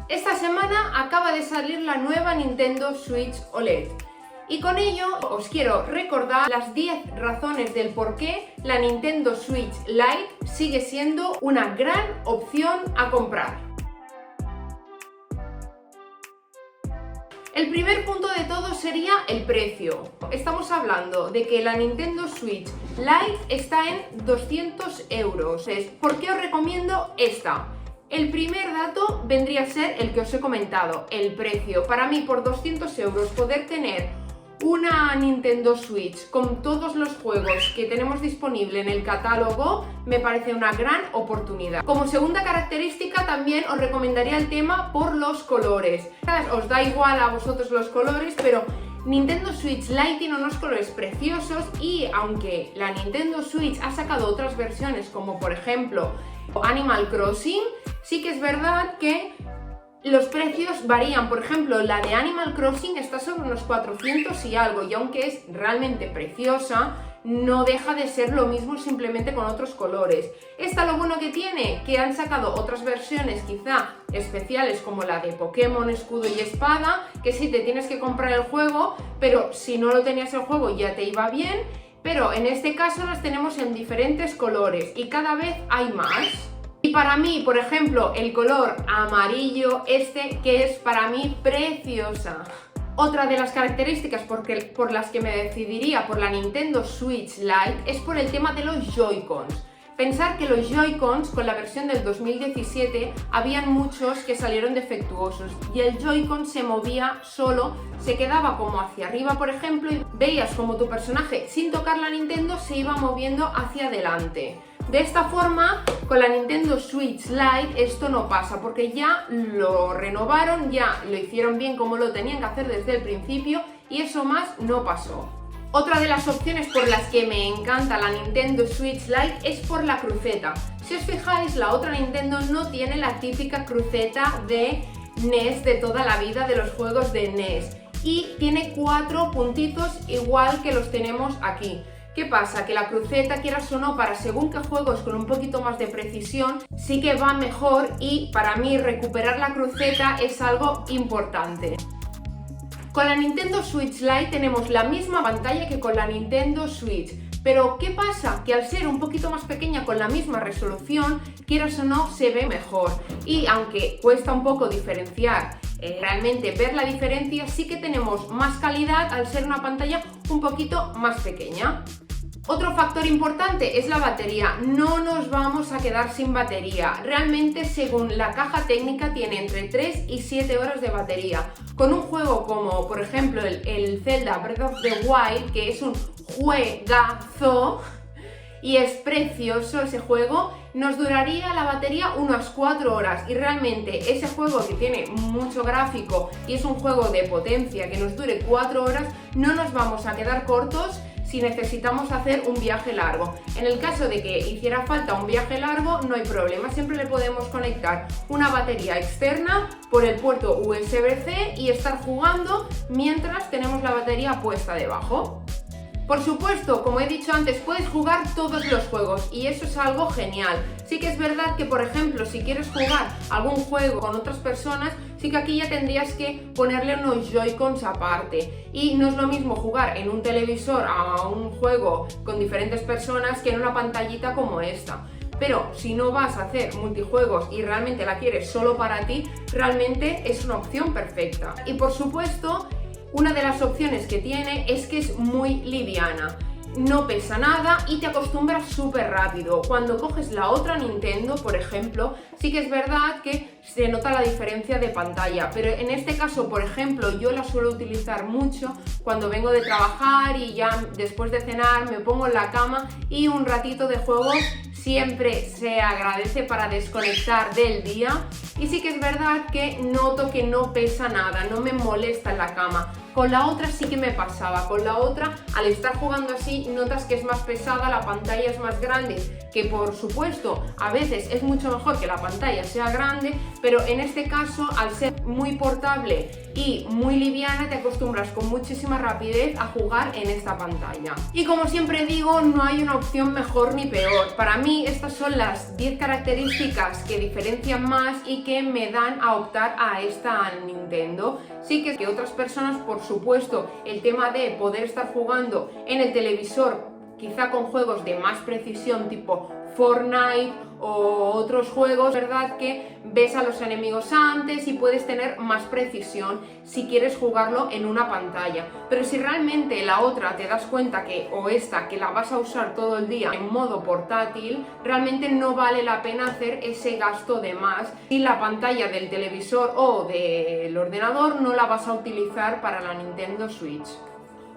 Esta semana acaba de salir la nueva Nintendo Switch OLED y con ello os quiero recordar las 10 razones del por qué la Nintendo Switch Lite sigue siendo una gran opción a comprar. El primer punto de todo sería el precio. Estamos hablando de que la Nintendo Switch Lite está en 200 euros. ¿Por qué os recomiendo esta? El primer dato vendría a ser el que os he comentado, el precio. Para mí, por 200 euros, poder tener una Nintendo Switch con todos los juegos que tenemos disponible en el catálogo me parece una gran oportunidad. Como segunda característica también os recomendaría el tema por los colores. Os da igual a vosotros los colores, pero Nintendo Switch Lite tiene unos colores preciosos y aunque la Nintendo Switch ha sacado otras versiones como por ejemplo Animal Crossing, sí que es verdad que los precios varían. Por ejemplo, la de Animal Crossing está sobre unos 400 y algo, y aunque es realmente preciosa, no deja de ser lo mismo simplemente con otros colores. Esta lo bueno que tiene, que han sacado otras versiones quizá especiales como la de Pokémon Escudo y Espada, que sí te tienes que comprar el juego, pero si no lo tenías el juego ya te iba bien, pero en este caso las tenemos en diferentes colores y cada vez hay más. Y para mí, por ejemplo, el color amarillo, que es para mí preciosa. Otra de las características por las que me decidiría por la Nintendo Switch Lite es por el tema de los Joy-Cons. Pensar que los Joy-Cons con la versión del 2017 habían muchos que salieron defectuosos y el Joy-Con se movía solo, se quedaba como hacia arriba por ejemplo y veías como tu personaje sin tocar la Nintendo se iba moviendo hacia adelante. De esta forma, con la Nintendo Switch Lite esto no pasa porque ya lo renovaron, ya lo hicieron bien como lo tenían que hacer desde el principio y eso más no pasó. Otra de las opciones por las que me encanta la Nintendo Switch Lite es por la cruceta. Si os fijáis, la otra Nintendo no tiene la típica cruceta de NES de toda la vida de los juegos de NES y tiene 4 puntitos igual que los tenemos aquí. ¿Qué pasa? Que la cruceta, quieras o no, para según qué juegos con un poquito más de precisión, sí que va mejor y para mí recuperar la cruceta es algo importante. Con la Nintendo Switch Lite tenemos la misma pantalla que con la Nintendo Switch, pero ¿qué pasa? Que al ser un poquito más pequeña con la misma resolución, quieras o no, se ve mejor. Y aunque cuesta un poco diferenciar, realmente ver la diferencia, sí que tenemos más calidad al ser una pantalla un poquito más pequeña. Otro factor importante es la batería. No nos vamos a quedar sin batería. Realmente, según la caja técnica, tiene entre 3 y 7 horas de batería. Con un juego como, por ejemplo, el Zelda Breath of the Wild, que es un juegazo y es precioso ese juego, nos duraría la batería unas 4 horas. Y realmente ese juego que tiene mucho gráfico y es un juego de potencia que nos dure 4 horas, no nos vamos a quedar cortos si necesitamos hacer un viaje largo. En el caso de que hiciera falta un viaje largo, no hay problema, siempre le podemos conectar una batería externa por el puerto USB-C y estar jugando mientras tenemos la batería puesta debajo. Por supuesto, como he dicho antes, puedes jugar todos los juegos y eso es algo genial. Sí que es verdad que, por ejemplo, si quieres jugar algún juego con otras personas, sí que aquí ya tendrías que ponerle unos Joy-Cons aparte. Y no es lo mismo jugar en un televisor a un juego con diferentes personas que en una pantallita como esta. Pero si no vas a hacer multijuegos y realmente la quieres solo para ti, realmente es una opción perfecta. Y por supuesto, una de las opciones que tiene es que es muy liviana, no pesa nada y te acostumbras súper rápido. Cuando coges la otra Nintendo, por ejemplo, sí que es verdad que se nota la diferencia de pantalla, pero en este caso, por ejemplo, yo la suelo utilizar mucho cuando vengo de trabajar y ya después de cenar me pongo en la cama y un ratito de juego siempre se agradece para desconectar del día. Y sí que es verdad que noto que no pesa nada, no me molesta en la cama. Con la otra sí que me pasaba, con la otra al estar jugando así notas que es más pesada, la pantalla es más grande, que por supuesto a veces es mucho mejor que la pantalla sea grande, pero en este caso al ser muy portable y muy liviana te acostumbras con muchísima rapidez a jugar en esta pantalla. Y como siempre digo, no hay una opción mejor ni peor. Para mí estas son las 10 características que diferencian más y que me dan a optar a esta Nintendo. Sí que otras personas, por supuesto, el tema de poder estar jugando en el televisor, quizá con juegos de más precisión tipo Fortnite o otros juegos, ¿verdad? Que ves a los enemigos antes y puedes tener más precisión si quieres jugarlo en una pantalla. Pero si realmente la otra te das cuenta que, o esta, que la vas a usar todo el día en modo portátil, realmente no vale la pena hacer ese gasto de más si la pantalla del televisor o del ordenador no la vas a utilizar para la Nintendo Switch.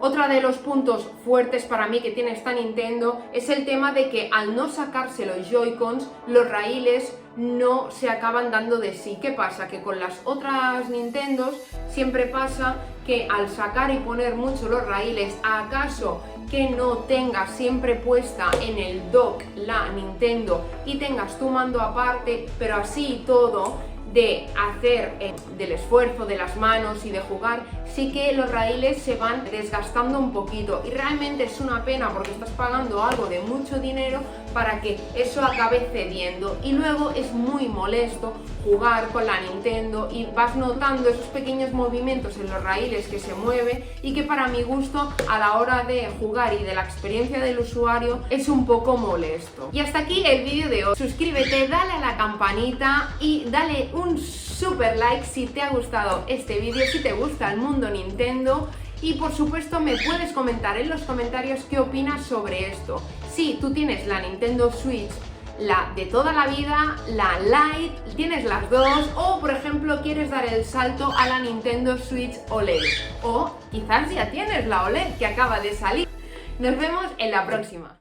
Otro de los puntos fuertes para mí que tiene esta Nintendo es el tema de que al no sacarse los Joy-Cons, los raíles no se acaban dando de sí. ¿Qué pasa? Que con las otras Nintendos siempre pasa que al sacar y poner mucho los raíles, acaso que no tengas siempre puesta en el dock la Nintendo y tengas tu mando aparte, pero así y todo, de hacer del esfuerzo de las manos y de jugar, sí que los raíles se van desgastando un poquito y realmente es una pena porque estás pagando algo de mucho dinero para que eso acabe cediendo y luego es muy molesto jugar con la Nintendo y vas notando esos pequeños movimientos en los raíles que se mueven y que para mi gusto a la hora de jugar y de la experiencia del usuario es un poco molesto. Y hasta aquí el vídeo de hoy. Suscríbete, dale a la campanita y dale un super like si te ha gustado este vídeo, si te gusta el mundo Nintendo. Y por supuesto me puedes comentar en los comentarios qué opinas sobre esto. Si tú tienes la Nintendo Switch, la de toda la vida, la Lite, tienes las dos, o por ejemplo quieres dar el salto a la Nintendo Switch OLED, o quizás ya tienes la OLED que acaba de salir. Nos vemos en la próxima.